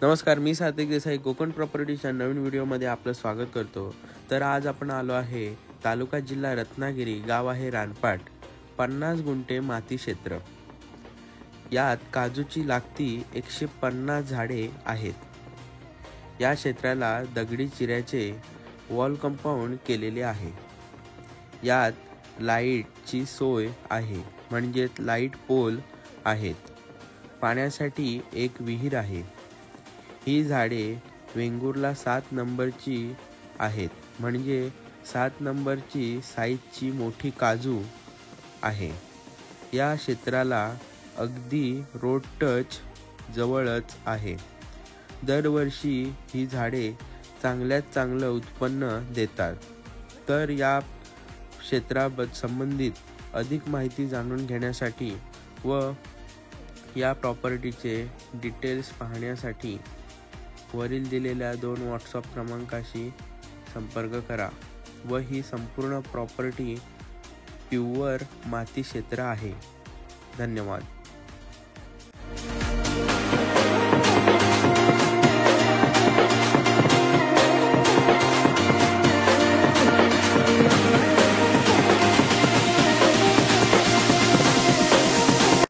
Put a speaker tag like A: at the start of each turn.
A: नमस्कार, मी सात्विक देसाई कोकण प्रॉपर्टीच्या नवीन व्हिडिओमध्ये आपलं स्वागत करतो. तर आज आपण आलो आहे तालुका जिल्हा रत्नागिरी, गाव आहे रानपाट, 50 गुंठे माती क्षेत्र. यात काजूची लागती 150 झाडे आहेत. या क्षेत्राला दगडी चिऱ्याचे वॉल कंपाऊंड केलेले आहे. यात लाईटची सोय आहे, म्हणजे लाईट पोल आहेत. पाण्यासाठी एक विहीर आहे. ही झाडे वेंगुर्ला 7 नंबरची आहेत, म्हणजे 7 नंबरची साईजची मोठी काजू आहे. या क्षेत्राला अगदी रोड टच जवळच आहे. दरवर्षी ही झाडे चांगल्यात चांगलं उत्पन्न देतात. तर या संबंधित अधिक माहिती जाणून घेण्यासाठी व या प्रॉपर्टीचे डिटेल्स पाहण्यासाठी वरील दिलेल्या 2 व्हॉट्सअप क्रमांकाशी संपर्क करा व ही संपूर्ण प्रॉपर्टी प्युअर माती क्षेत्र आहे. धन्यवाद.